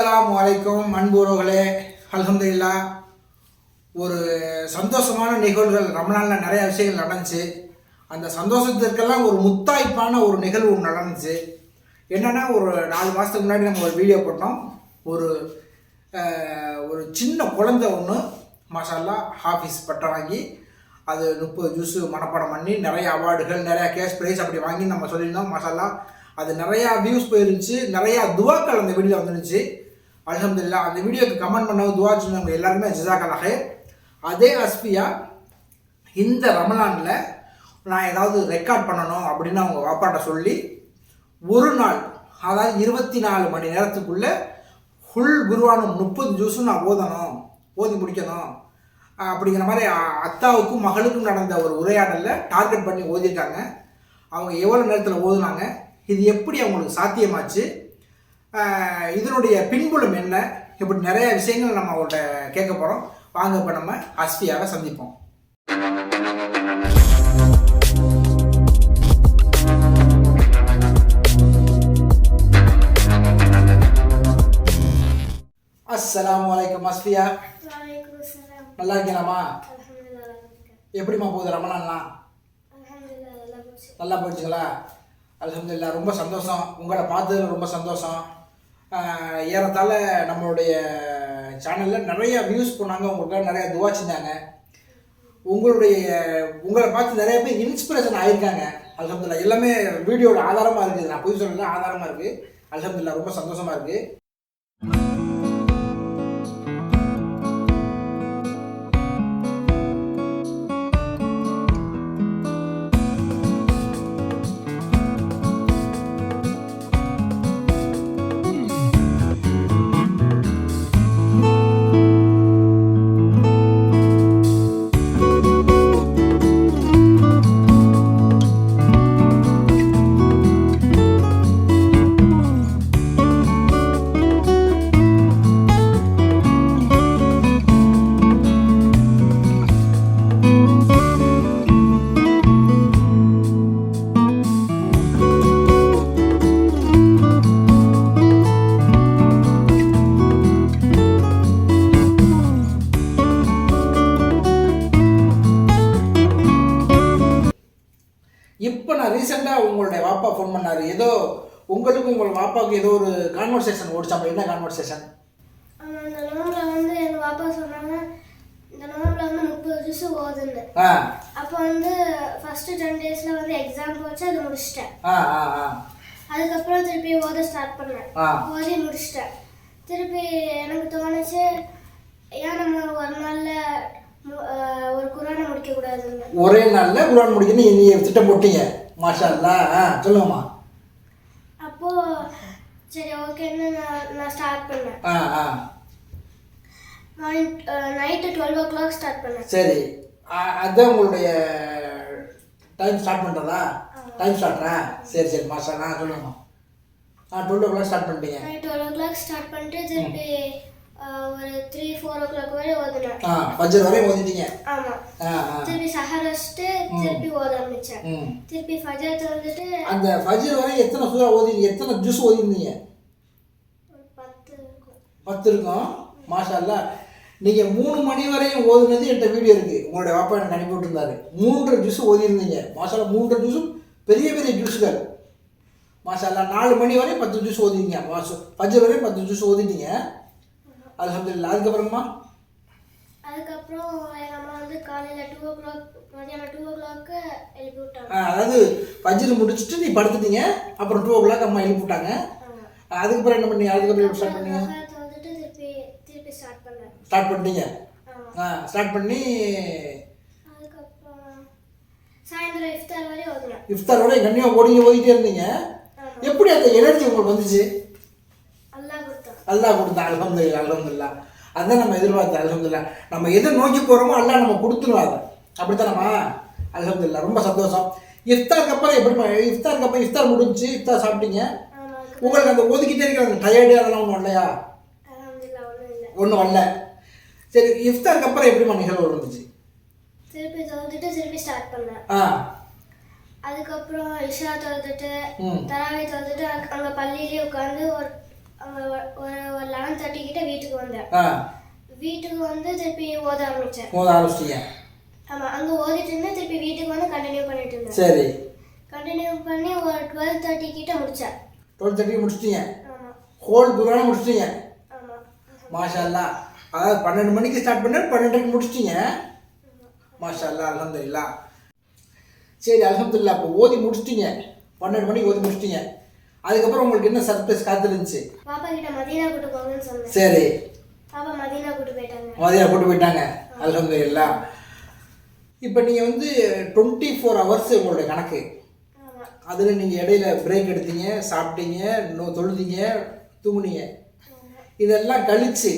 அஸ்ஸலாமு அலைக்கும் அன்புறவுகளே. அல்ஹம்துலில்லாஹ். ஒரு சந்தோஷமான நிகழ்வுகள் ரமலானில் நிறையா விஷயங்கள் நடந்துச்சு. அந்த சந்தோஷத்திற்கெல்லாம் ஒரு முத்தாய்ப்பான ஒரு நிகழ்வு நடந்துச்சு. என்னென்னா, ஒரு 4 மாதத்துக்கு முன்னாடி நம்ம ஒரு வீடியோ போட்டோம். ஒரு ஒரு சின்ன குழந்தை ஒன்று மாஷா ஹாஃபிஸ் பட்டம் வாங்கி அது 30 ஜூஸு மனப்பாடம் பண்ணி நிறைய அவார்டுகள் நிறையா கேஷ் ப்ரைஸ் அப்படி வாங்கி நம்ம சொல்லியிருந்தோம். மாஷா அது நிறையா வியூஸ் போயிருந்துச்சு. நிறையா துவாக்கள் அந்த வீடியோ வந்துருந்துச்சு. அல்ஹம்துலில்லாஹ். அந்த வீடியோக்கு கமெண்ட் பண்ணவங்க துவா சொன்னவங்க எல்லாருமே ஜஸாக்கல்லாஹ் ஹைர். அதே அஸ்பியா இந்த ரமலானில் நான் ஏதாவது ரெக்கார்ட் பண்ணணும் அப்படின்னு அவங்க வாப்பாட்ட சொல்லி ஒரு நாள், அதாவது 24 மணி நேரத்துக்குள்ளே ஃபுல் குருவானும் 30 ஜூஸும் நான் ஓதி முடிக்கணும் அப்படிங்கிற மாதிரி அத்தாவுக்கும் மகளுக்கும் நடந்த ஒரு உரையாடலில் டார்கெட் பண்ணி ஓதிட்டாங்க. அவங்க எவ்வளோ நேரத்தில் ஓதுனாங்க, இது எப்படி அவங்களுக்கு சாத்தியமாச்சு, இதனுடைய பின்புலம் என்ன, இப்படி நிறைய விஷயங்கள் நம்ம அவங்கள்ட்ட கேட்க போகிறோம். வாங்க இப்போ நம்ம அஸ்பியாவை சந்திப்போம். அஸ்ஸலாமு அலைக்கும் அஸ்பியா. நல்லா இருக்கீங்களாம்மா? எப்படிம்மா போகுது ரமலான்லாம்? நல்லா போயிடுச்சுங்களா? அல்ஹம்துலில்லாஹ். ரொம்ப சந்தோஷம், உங்களை பார்த்ததுல ரொம்ப சந்தோஷம். ஏறத்தாழ நம்மளுடைய சேனலில் நிறைய வியூஸ் பண்ணாங்க, உங்களுக்காக நிறையா துவா செஞ்சாங்க. உங்களை பார்த்து நிறைய பேர் இன்ஸ்பிரேஷன் ஆகியிருக்காங்க. அல்ஹம்துலில்லாஹ். எல்லாமே வீடியோட ஆதாரமாக இருக்குது. நான் பொய் சொல்லல, ஆதாரமாக இருக்குது. அல்ஹம்துலில்லாஹ். ரொம்ப சந்தோஷமாக இருக்குது. இப்போ நான் ரீசெண்டாக உங்களுடைய வாப்பா ஃபோன் பண்ணார். ஏதோ உங்களுக்கும் உங்கள் வாப்பாவுக்கு ஏதோ ஒரு கான்வர்சேஷன் ஓடிச்சாங்க. என்ன கான்வர்சேஷன்? இந்த நோம்பில் வந்து எங்கள் பாப்பா சொன்னாங்க, இந்த நோம்பில் வந்து 30 ஜூஸு ஓதுன்னு. அப்போ வந்து ஃபஸ்ட்டு 10 டேஸில் வந்து எக்ஸாம் போச்சு, அது முடிச்சிட்டேன். அதுக்கப்புறம் திருப்பி ஓத ஸ்டார்ட் பண்ணேன். ஓதி முடிச்சிட்டேன். திருப்பி எனக்கு தோணுச்சு, ஏன் நம்ம ஒரு நாளில் ஒரு குரானை முடிக்கக்கூடாதுன்னு. ஒரே நாளில் குரான் முடிக்கணும் நீ திட்டம் போட்டீங்க. மாஷா அல்லாஹ். சொல்லுங்கம்மா. அப்போது சரி ஓகேன்னு நான் ஸ்டார்ட் பண்ணேன். நைட்டு 12 o'clock ஸ்டார்ட் பண்ணேன். சரி, அதுதான் உங்களுடைய டைம் ஸ்டார்ட் பண்ணுறதா? டைம் ஸ்டார்ட்ரா? சரி சரி மாஷா அல்லாஹ். சொல்லுங்கம்மா. 12 o'clock ஸ்டார்ட் பண்ணிட்டீங்க. 12 o'clock ஸ்டார்ட் பண்ணிட்டு திருப்பி ஒரு 3-4 o'clock வரை ஓதுனேன். ஃபஜ்ர் வரை ஓதிட்டீங்க? ஆமா. திருப்பி சஹர் வச்சிட்டு திருப்பி ஓத ஆரம்பிச்சேன். திருப்பி ஃபஜ்ர் தொழுதுட்டு அந்த ஃபஜ்ர் வரை எத்தனை சூரா ஓதிங்க, எத்தனை ஜூஸ் ஓதிருந்தீங்க? 10 இருக்கும். மாஷா அல்லாஹ். நீங்கள் 3 மணி வரையும் ஓதுனது என்கிட்ட வீடியோ இருக்குது. உங்களுடைய வாப்பா எனக்கு அனுப்பி விட்டுருந்தாரு. 3 ஜூஸ் ஓதிருந்தீங்க. மாஷா அல்லாஹ். 3 ஜூஸும் பெரிய பெரிய ஜூஸுகள். மாஷா அல்லாஹ். 4 மணி வரை 10 ஜூஸ் ஓதிங்க. ஃபஜ்ர் வரை 10 ஜூஸ் ஓதிட்டீங்க. அல்ஹம்துலில்லாஹ். அதுக்கப்புறமா அதுக்கப்புறம் எங்கள் அம்மா வந்து காலையில் 2 o'clock, மதியானம் 2 o'clock எழுப்பி விட்டாங்க. அதாவது ஃபஜ்ர் முடிச்சுட்டு நீ படுத்துட்டீங்க. அப்புறம் 2 o'clock அம்மா எழுப்பி விட்டாங்க. அதுக்கப்புறம் என்ன பண்ணீங்க? அதுக்கப்புறம் ஸ்டார்ட் பண்ணீங்க? வந்துட்டு திருப்பி ஸ்டார்ட் பண்ணிட்டீங்க. ஸ்டார்ட் பண்ணி அதுக்கப்புறம் சாயந்தரம் இஃப்தார் வரை ஓதுனேன். இஃப்தார் வரை கண்டிப்பாக ஓடிட்டே இருந்தீங்க. எப்படி அந்த எனர்ஜி உங்களுக்கு வந்துச்சு? அல்லாஹ் கொடுத்தான். அல்ஹம்துலில்லாஹ். அல்ஹம்துலில்லாஹ். அதுதான் நம்ம எதிர்பார்த்தோம். அல்ஹம்துலில்லாஹ். நம்ம எதை நோக்கி போகிறோமோ அல்லாஹ் நம்ம கொடுத்துருவாங்க. அப்படித்தானம்மா? அல்ஹம்துலில்லாஹ். ரொம்ப சந்தோஷம். இஃப்தாருக்கு அப்புறம் எப்படி? இஃப்தார் முடிஞ்சு இஃப்தார் சாப்பிட்டீங்க. உங்களுக்கு அந்த ஒதுக்கிட்டே இருக்கிற அந்த டயர்டு அதெல்லாம் ஒன்றும் இல்லையா? ஒன்றும் வரல. சரி, இஃப்தாருக்கு அப்புறம் எப்படிமா நிகழ்வு இருந்துச்சு? திருப்பி தொழுதுட்டு திருப்பி ஸ்டார்ட் பண்ணேன். அதுக்கப்புறம் இஷா தொழுதுட்டு தராவி தொழுதுட்டு அங்கே பள்ளியிலே உட்காந்து ஒரு அங்கே ஒரு 11:30 கிட்ட வீட்டுக்கு வந்தேன். வீட்டுக்கு வந்து திருப்பி ஓத ஆரம்பிச்சிட்டீங்க. ஆமாம், அங்கே ஓதிட்டு இருந்தேன். திருப்பி வீட்டுக்கு வந்து கண்டினியூ பண்ணிட்டு இருந்தேன். சரி, கண்டினியூ பண்ணி ஒரு 12:30 கிட்ட முடித்தேன். 12:30 முடிச்சிட்டீங்க. ஆமாம், ஹோல் குர்ஆனை முடிச்சிட்டீங்க. ஆமாம், மாஷா அல்லாஹ். அதாவது 12 மணிக்கு ஸ்டார்ட் பண்ண 12:30 முடிச்சிட்டீங்க. மாஷா அல்லாஹ், அல்ஹம்துலில்லாஹ். சரி, அல்ஹம்துலில்லாஹ். இப்போ ஓதி முடிச்சிட்டீங்க, 12 மணிக்கு ஓதி முடிச்சிட்டீங்க. அதுக்கப்புறம் உங்களுக்கு என்ன சர்ப்ரைஸ் காத்துருந்துச்சு? பாப்பா கிட்ட மதீனா கூட்டு போங்கன்னு சொன்னேன். சரி, பாப்பா மதீனா கூட்டு போயிட்டாங்க. மதீனா கூட்டு போயிட்டாங்க, அல்ஹம்துலில்லாஹ். இப்போ நீங்கள் வந்து 24 ஹவர்ஸ் உங்களுடைய கணக்கு. அதில் நீங்கள் இடையில பிரேக் எடுத்தீங்க, சாப்பிட்டீங்க, இன்னும் தொழுதீங்க, தூங்குனீங்க, இதெல்லாம் கழிச்சு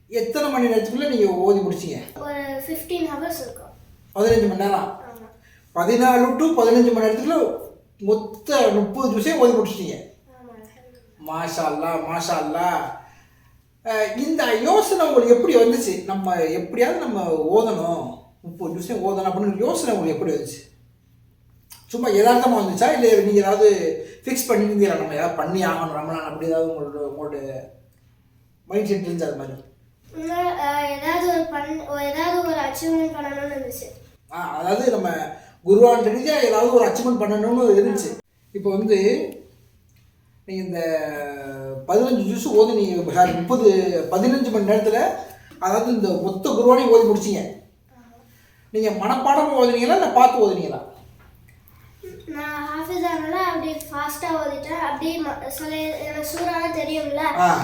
எத்தனை மணி நேரத்துக்குள்ளே நீங்கள் ஓதி முடிச்சிங்க? ஒரு 15 ஹவர்ஸ் இருக்கும். 15 மணி நேரம். 14 to 15 மணி நேரத்துக்குள்ள மொத்த 30 ஜூஸையும் ஓதி முடிச்சிட்டீங்க. மாஷா அல்லாஹ், மாஷா அல்லாஹ். இந்த யோசனை உங்களுக்கு எப்படி வந்துச்சு? நம்ம எப்படியாவது நம்ம ஓதணும், 30 ஜூஸையும் ஓதணும் அப்படின்னு யோசனை உங்களுக்கு எப்படி வந்துச்சு? சும்மா யதார்த்தமாக வந்துச்சா, இல்லை நீங்கள் ஏதாவது ஃபிக்ஸ் பண்ணியிருந்தீங்களா, நம்ம ஏதாவது பண்ணி ஆகணும் ரமலான், அப்படி ஏதாவது உங்களோட மைண்ட் செட் இருந்துச்சு அது மாதிரி? ஏதாவது ஒரு அச்சீவ்மெண்ட் பண்ணணும்னு இருந்துச்சு. அதாவது நம்ம குர்ஆன் ரீதியாக ஏதாவது ஒரு அச்சீவ்மெண்ட் பண்ணணும்னு இருந்துச்சு. இப்போ வந்து நீங்கள் இந்த 15 ஜூஸ் ஓதி நீங்கள் 15 மணி நேரத்தில், அதாவது இந்த மொத்த குர்ஆனையும் ஓதி முடிச்சிங்க. நீங்கள் மனப்பாடம் ஓதுனீங்களா இல்லை பார்த்து ஓதுனீங்களா? நான் ஹாஃபிஸானால அப்படியே ஃபாஸ்ட்டாக ஓதிட்டேன். அப்படியே சில எனக்கு சூறாலாம் தெரியும்ல,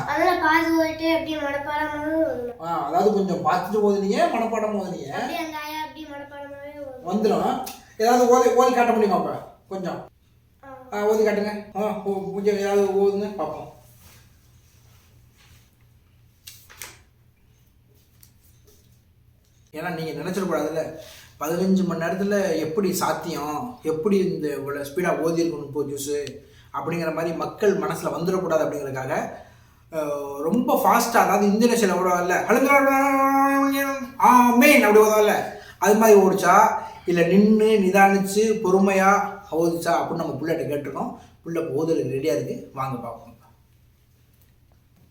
அதனால் பார்த்து ஓதிட்டு அப்படியே மனப்பாடமாகவே ஓதணும். அதாவது கொஞ்சம் பார்த்துட்டு ஓதுனீங்க, மனப்பாடம் ஓதுனீங்க. அப்படியே அந்த ஆயா அப்படியே மனப்பாடமாகவே வந்துடும். ஏதாவது ஓதி காட்ட முடியுமா? அப்போ கொஞ்சம் ஓதி காட்டுங்க. கொஞ்சம் ஏதாவது ஓதுங்க பார்ப்போம். ஏன்னா நீங்கள் நினச்சிடக்கூடாதுல்ல, 15 மணி நேரத்தில் எப்படி சாத்தியம், எப்படி இந்த இவ்வளோ ஸ்பீடாக ஓதிருக்கணும் 30 ஜூஸு அப்படிங்கிற மாதிரி மக்கள் மனசில் வந்துடக்கூடாது அப்படிங்கிறதுக்காக ரொம்ப ஃபாஸ்ட்டாக, அதாவது இந்தோனேஷியாவில் ஓடுவாங்கல்ல, மெயின் அப்படி ஓதால அது மாதிரி ஓடிச்சா, இல்லை நின்று நிதானிச்சு பொறுமையாக ஓதிச்சா அப்படின்னு நம்ம பிள்ளைகிட்ட கேட்டிருக்கோம். பிள்ளை ஓதுறதுக்கு ரெடியாக இருக்குது, வாங்க பார்ப்போம்.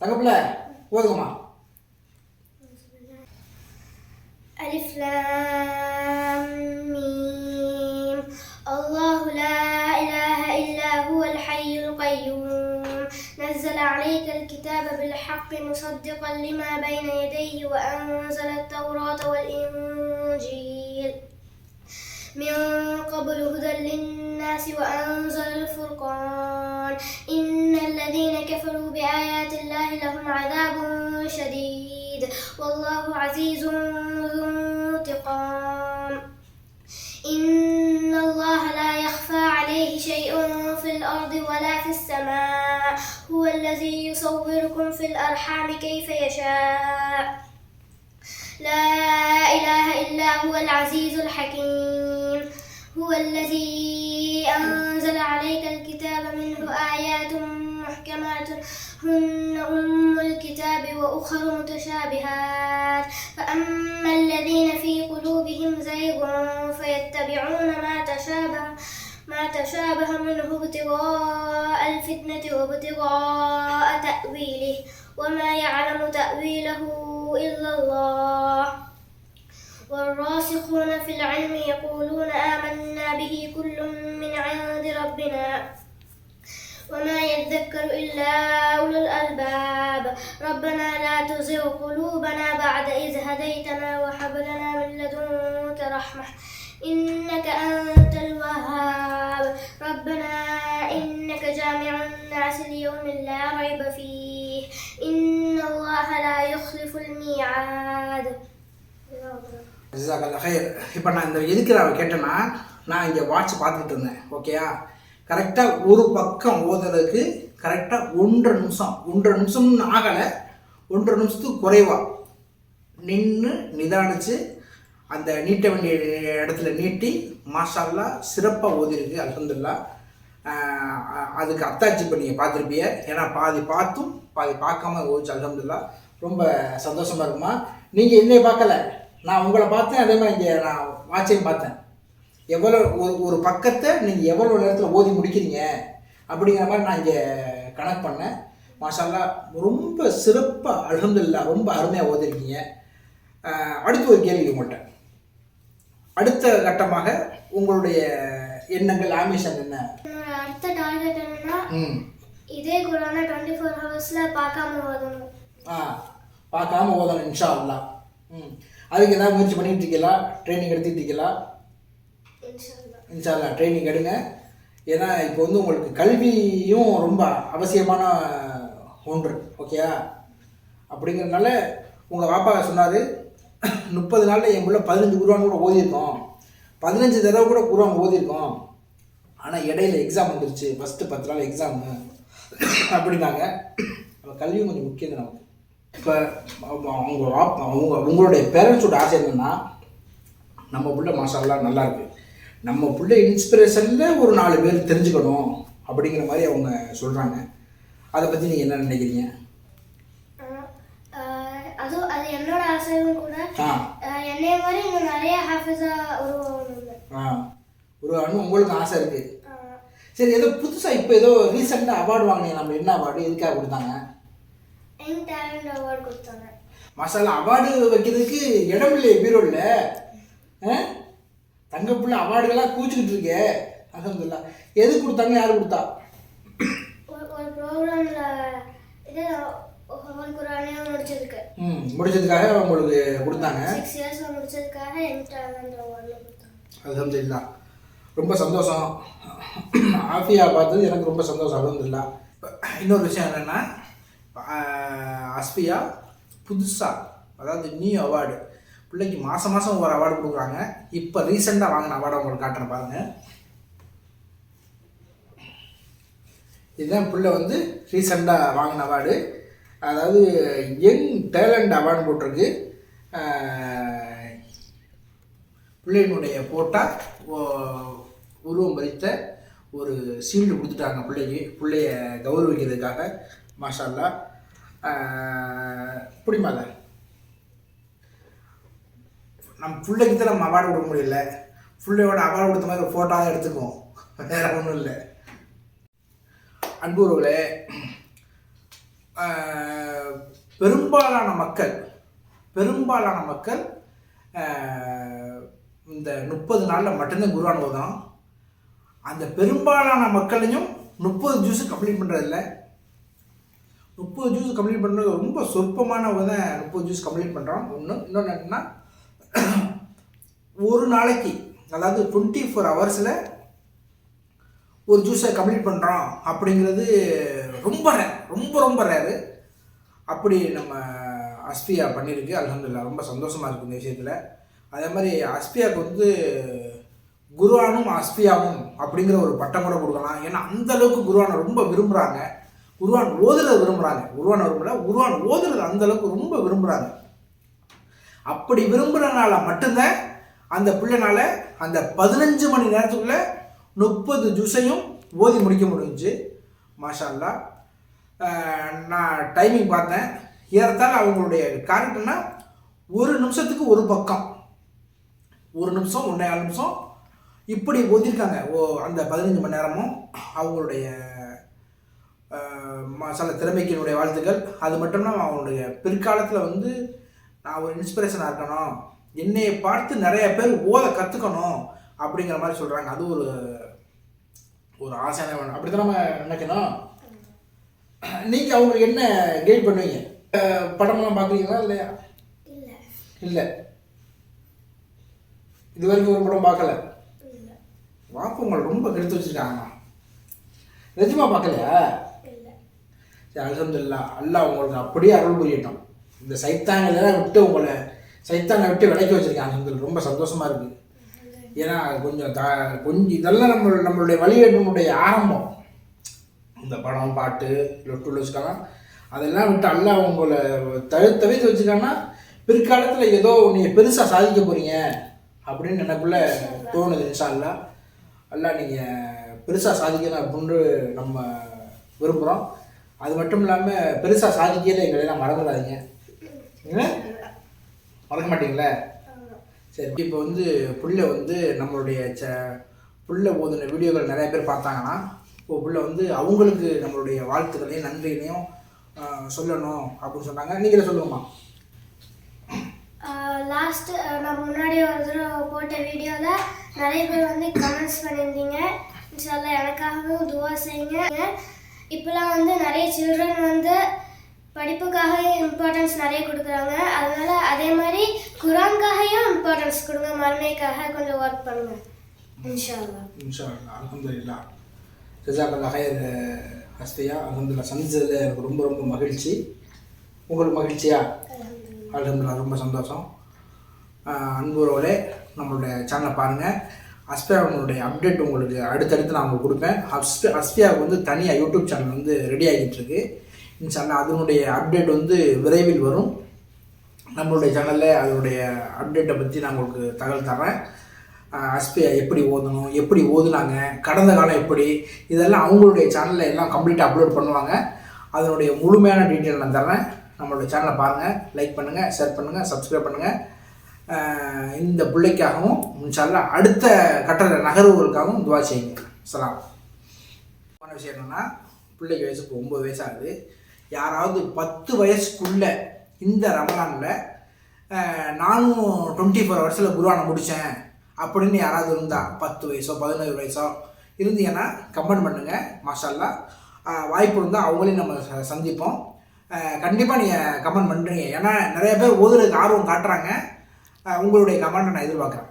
தங்கப்பிள்ள ஓதுங்கம்மா. ألف لام ميم الله لا إله إلا هو الحي القيوم نزل عليك الكتاب بالحق مصدقا لما بين يديه وأنزل التوراة والإنجيل من قبل هدى للناس وأنزل الفرقان إن الذين كفروا بآيات الله لهم عذاب شديد والله عزيز ذو انتقام إن الله لا يخفى عليه شيء في الأرض ولا في السماء هو الذي يصوركم في الأرحام كيف يشاء لا إله إلا هو العزيز الحكيم هو الذي أنزل عليك الكتاب منه آيات محكمات هن أم الكتاب وأخر متشابهات فأما الذين في قلوبهم زيغ فيتبعون ما تشابه منه ابتغاء الفتنة وابتغاء تأويله وما يعلم تأويله إلا الله والراسخون في العلم يقولون آمنا به كل من عند ربنا وما يذكر إلا أولو الألباب ربنا لا تزغ قلوبنا بعد إذ هديتنا وهب لنا من لدنك رحمة إنك أنت الوهاب ربنا إنك جامع الناس ليوم لا ريب فيه إن الله لا يخلف الميعاد. ஜஸாக்கல்லாஹ் ஹைர். இப்போ நான் இந்த எதுக்கு நான் கேட்டேன்னா, நான் இங்கே வாட்ச் பார்த்துக்கிட்டு இருந்தேன். ஓகேயா, கரெக்டாக ஒரு பக்கம் ஓதுறதுக்கு கரெக்டாக 1.5 நிமிஷம்னு ஆகலை, 1.5 நிமிஷத்துக்கு குறைவாக நின்று நிதானித்து அந்த நீட்ட வேண்டிய இடத்துல நீட்டி மாஷா அல்லாஹ் சிறப்பாக ஓதிருக்கு. அல்ஹம்துலில்லாஹ். அதுக்கு அத்தாச்சி இப்போ நீங்கள் பார்த்துருப்பீங்க. ஏன்னா பாதி பார்த்தும் பாதி பார்க்காம ஓதிச்சு. அல்ஹம்துலில்லாஹ். ரொம்ப சந்தோஷமாக இருக்குமா. நீங்கள் என்னைய பார்க்கல, நான் உங்களை பார்த்தேன். அதே மாதிரி இங்கே நான் வாட்சையும் பார்த்தேன். எவ்வளோ ஒரு பக்கத்தை நீங்கள் எவ்வளோ நேரத்தில் ஓதி முடிக்கிறீங்க அப்படிங்கிற மாதிரி நான் இங்கே கணக்கு பண்ணேன். மாஷா ரொம்ப சிறப்பாக அல்ஹம்துலில்லாஹ் ரொம்ப அருமையாக ஓதிருக்கீங்க. அடுத்து ஒரு கேள்வி உங்கள்கிட்ட. அடுத்த கட்டமாக உங்களுடைய எண்ணங்கள், ஆம்பிஷன் என்ன? அடுத்த டார்கெட் என்னன்னா இதே குரானை 24 ஹவர்ஸ்ல பார்க்காம ஓதணும். பார்க்காம ஓதணும் இன்ஷா அல்லாஹ். அதுக்கு ஏதாவது முயற்சி பண்ணிட்டு இருக்கீங்களா? ட்ரைனிங் எடுத்துட்டு இருக்கீங்களா? இன்ஷா அல்லாஹ் ட்ரைனிங் எடுங்க. ஏன்னா இப்போ வந்து உங்களுக்கு கல்வியும் ரொம்ப அவசியமான ஒன்று. ஓகேயா? அப்படிங்கிறதுனால உங்கள் பாப்பா சொன்னார் 30 நாளில் என் பிள்ளை 15 குர்ஆன் கூட ஓதியிருக்கோம், 15 தடவை கூட குர்ஆன் ஓதியிருக்கோம். ஆனால் இடையில எக்ஸாம் வந்துருச்சு, ஃபஸ்ட்டு 10 நாள் எக்ஸாமு அப்படின்னாங்க. நம்ம கல்வியும் கொஞ்சம் முக்கியம் தான் நமக்கு. இப்போ உங்களுடைய பேரண்ட்ஸோட ஆசை என்னென்னா, நம்ம பிள்ளை மாஷா அல்லாஹ் நல்லா இருக்கு, நம்ம பிள்ளை இன்ஸ்பிரேஷனில் ஒரு 4 பேர் தெரிஞ்சுக்கணும் அப்படிங்கிற மாதிரி அவங்க சொல்கிறாங்க. அதை பற்றி நீங்கள் என்ன நினைக்கிறீங்க? அது என்னோட ஆசையும் கூட. என்னைய மாதிரி இன்னும் நிறைய ஹாஃபிஸா உருவாகணும் உங்களுக்கு ஆசை இருக்குது. சரி, ஏதோ புதுசாக இப்போ ஏதோ ரீசெண்டாக அவார்டு வாங்கினீங்க. நம்ம என்ன அவார்டு, எதுக்காக கொடுத்தாங்க? யங் டேலண்ட் அவார்டு கொடுத்தாங்க. மாஷாஅல்லாஹ் அவார்டு வைக்கிறதுக்கு இடம் இல்லையே பீரோல. தங்க பிள்ளை அவார்டுகளாக கூச்சிக்கிட்டு இருக்கே. அல்ஹம்துலில்லாஹ். எது கொடுத்தாங்க, யார் கொடுத்தா? ஒரு ப்ரோக்ராமில் இது குரானே முடிச்சதுக்கு முடிச்சதுக்காக உங்களுக்கு கொடுத்தாங்க. 6 இயர்ஸ் முடிச்சதுக்காக யங் டேலண்ட் அவார்டு கொடுத்தாங்க. அல்ஹம்துலில்லாஹ். ரொம்ப சந்தோஷம். ஆஃபியா பார்த்தது எனக்கு ரொம்ப சந்தோஷம். அல்ஹம்துலில்லாஹ். இன்னொரு விஷயம் என்னென்னா, அஸ்பியா புதுசாக, அதாவது நியூ அவார்டு, பிள்ளைக்கு மாதம் மாதம் ஒரு அவார்டு கொடுக்குறாங்க. இப்போ ரீசெண்டாக வாங்கின அவார்டை உங்களுக்கு காட்டுறேன் பாருங்கள். இதுதான் பிள்ளை வந்து ரீசெண்டாக வாங்கின அவார்டு. அதாவது யங் டேலண்ட் அவார்டு போட்டிருக்கு. பிள்ளையினுடைய போட்டால் உருவம் பறித்த ஒரு சீல்டு கொடுத்துட்டாங்க பிள்ளைய கௌரவிக்கிறதுக்காக. மாஷா அல்லாஹ். பிடிமால நம்ம பிள்ளைக்கு தான் நம்ம அவார்டு கொடுக்க முடியல, பிள்ளையோட அவார்டு கொடுத்த மாதிரி ஒரு ஃபோட்டோ தான் எடுத்துக்குவோம், வேற ஒன்றும் இல்லை. அன்புறவுகளே, பெரும்பாலான மக்கள் இந்த 30 நாளில் மட்டும்தான் குர்ஆன் ஓதணும். அந்த பெரும்பாலான மக்களையும் 30 ஜூஸு கம்ப்ளீட் பண்ணுறதில்ல. 30 ஜூஸ் கம்ப்ளீட் பண்ணுறது ரொம்ப சொற்பமானவங்க தான் 30 ஜூஸ் கம்ப்ளீட் பண்ணுறோம். இன்னொன்று என்னென்னா, ஒரு நாளைக்கு, அதாவது 24 ஹவர்ஸில் ஒரு ஜூஸை கம்ப்ளீட் பண்ணுறோம் அப்படிங்கிறது ரொம்ப ரேர், ரொம்ப ரேரு. அப்படி நம்ம அஸ்பியா பண்ணியிருக்கு. அல்ஹம்துலில்லாஹ். ரொம்ப சந்தோஷமாக இருக்குது இந்த விஷயத்தில். அதே மாதிரி அஸ்பியாவுக்கு வந்து குர்ஆனும் அஸ்பியாவும் அப்படிங்கிற ஒரு பட்டம் கூட கொடுக்கலாம். ஏன்னா அந்தளவுக்கு குர்ஆனை ரொம்ப விரும்புகிறாங்க, குர்ஆன் ஓதுறது விரும்புகிறாங்க. குர்ஆன் ஓதுறது அந்தளவுக்கு ரொம்ப விரும்புகிறாங்க. அப்படி விரும்புகிறனால மட்டும்தான் அந்த பிள்ளைனால அந்த 15 மணி நேரத்துக்குள்ளே 30 ஜூஸையும் ஓதி முடிக்க முடிஞ்சுச்சு. மாஷா அல்லாஹ். நான் டைமிங் பார்த்தேன். ஏறத்தாழ அவங்களுடைய காரியம்னா 1 நிமிஷத்துக்கு ஒரு பக்கம், 1 நிமிஷம் 1.5 நிமிஷம் இப்படி ஓதிருக்காங்க. அந்த 15 மணி நேரமும் அவங்களுடைய சில திறமைக்கு என்னுடைய வாழ்த்துக்கள். அது மட்டும் இல்லாமல் அவங்களுடைய பிற்காலத்தில் வந்து நான் ஒரு இன்ஸ்பிரேஷனாக இருக்கணும், என்னையை பார்த்து நிறைய பேர் ஓத கற்றுக்கணும் அப்படிங்கிற மாதிரி சொல்கிறாங்க. அது ஒரு ஆசையான வேணும். அப்படி தான் நம்ம நினைக்கணும். நீங்கள் அவங்களுக்கு என்ன கைட் பண்ணுவீங்க? படமெல்லாம் பார்க்குறீங்களா இல்லையா? இல்லை, இது வரைக்கும் ஒரு படம் பார்க்கல. வாப்பு உங்களை ரொம்ப கெடுத்து வச்சுருக்காங்க. நிஜமா பார்க்கலையா? சரி, அல்ஹம்துலில்லாஹ். அல்லாஹ் உங்களுக்கு அப்படியே அருள் புரியட்டும். இந்த சைத்தானெல்லாம் விட்டு உங்களை சைத்தானை விட்டு விலைக்கு வச்சுருக்கேன். அல்ஹம்துலில்லாஹ். ரொம்ப சந்தோஷமாக இருக்குது. ஏன்னா கொஞ்சம் இதெல்லாம் நம்மளுடைய வழிகேட்டினுடைய ஆரம்பம். இந்த படம், பாட்டு, லொட்டு லொச்சுக்கலாம் அதெல்லாம் விட்டு அல்லாஹ் உங்களை தவிர்த்து வச்சுக்காங்கன்னா பிற்காலத்தில் ஏதோ நீங்கள் பெருசாக சாதிக்க போகிறீங்க அப்படின்னு எனக்குள்ளே தோணுது. இன்ஷா அல்லாஹ். அல்லாஹ் நீங்கள் பெருசாக சாதிக்கணும் அப்படின்னு நம்ம விரும்புகிறோம். அது மட்டும் இல்லாமல் பெருசாக சாதிக்கல எங்களெல்லாம் மறந்துடாதீங்க. மறக்க மாட்டீங்களே? சரி, இப்போ வந்து புள்ளை வந்து நம்மளுடைய புள்ளை ஓதுன வீடியோக்கள் நிறைய பேர் பார்த்தாங்கன்னா, இப்போ புள்ளை வந்து அவங்களுக்கு நம்மளுடைய வாழ்த்துக்களையும் நன்றிகளையும் சொல்லணும் அப்படின்னு சொன்னாங்க. நீங்களே சொல்லுங்கம்மா. லாஸ்ட்டு நான் முன்னாடி ஒரு தடவை போட்ட வீடியோவில் நிறைய பேர் வந்து கமெண்ட்ஸ் பண்ணியிருந்தீங்க. இன்ஷால்லா எனக்காகவும் துவா செய்யுங்க. இப்போலாம் வந்து நிறைய சில்ட்ரன் வந்து படிப்புக்காக இம்பார்ட்டன்ஸ் நிறைய கொடுக்குறாங்க. அதனால் அதே மாதிரி குரான்காகவும் இம்பார்ட்டன்ஸ் கொடுங்க. மறுமைக்காக கொஞ்சம் ஒர்க் பண்ணுங்க. இன்ஷால்லா அல்ஹம்துலில்லாஹ். ஜஸாக்கல்லாஹ் ஹைர் ஹஸ்தியா. அல்ஹம்துலில்லாஹ் சந்திச்சதில் எனக்கு ரொம்ப ரொம்ப மகிழ்ச்சி. உங்களுக்கு மகிழ்ச்சியா? அல்ஹம்துலில்லாஹ் ரொம்ப சந்தோஷம். அன்புறவுகளே, நம்மளுடைய சேனலை பாருங்கள். அஸ்பியாவுடைய அப்டேட் உங்களுக்கு அடுத்தடுத்து நான் உங்களுக்கு கொடுப்பேன். அஸ்பியாவுக்கு வந்து தனியாக யூடியூப் சேனல் வந்து ரெடி ஆகிட்டுருக்கு. இன்ஷால்லா அதனுடைய அப்டேட் வந்து விரைவில் வரும். நம்மளுடைய சேனலில் அதனுடைய அப்டேட்டை பற்றி நான் உங்களுக்கு தகவல் தரேன். அஸ்பியா எப்படி ஓதணும், எப்படி ஓதுனாங்க, கடந்த காலம் எப்படி, இதெல்லாம் அவங்களுடைய சேனலில் எல்லாம் கம்ப்ளீட்டாக அப்லோட் பண்ணுவாங்க. அதனுடைய முழுமையான டீட்டெயில் நான் தரேன். நம்மளுடைய சேனலை பாருங்கள், லைக் பண்ணுங்கள், ஷேர் பண்ணுங்கள், சப்ஸ்கிரைப் பண்ணுங்கள். இந்த பிள்ளைக்காகவும் இன்ஷால்லா அடுத்த கட்ட நகர்வுகளுக்காகவும் துவா செய்யுங்க. சலாம். விஷயம் என்னென்னா, பிள்ளைக்கு வயசு இப்போ 9 வயசு ஆகுது. யாராவது 10 வயசுக்குள்ளே இந்த ரமலானில் நானும் 24 ஹவர்ஸில் குர்ஆனை முடித்தேன் அப்படின்னு யாராவது இருந்தால், 10 வயசோ 11 வயசோ இருந்தீங்கன்னா கமெண்ட் பண்ணுங்கள். மாஷா அல்லாஹ். வாய்ப்பு இருந்தால் அவங்களையும் நம்ம சந்திப்போம். கண்டிப்பாக நீங்கள் கமெண்ட் பண்ணுறீங்க. ஏன்னா நிறைய பேர் ஓதுறதுக்கு ஆர்வம் காட்டுறாங்க. உங்களுடைய கமெண்ட்டை நான் எதிர்பார்க்குறேன்.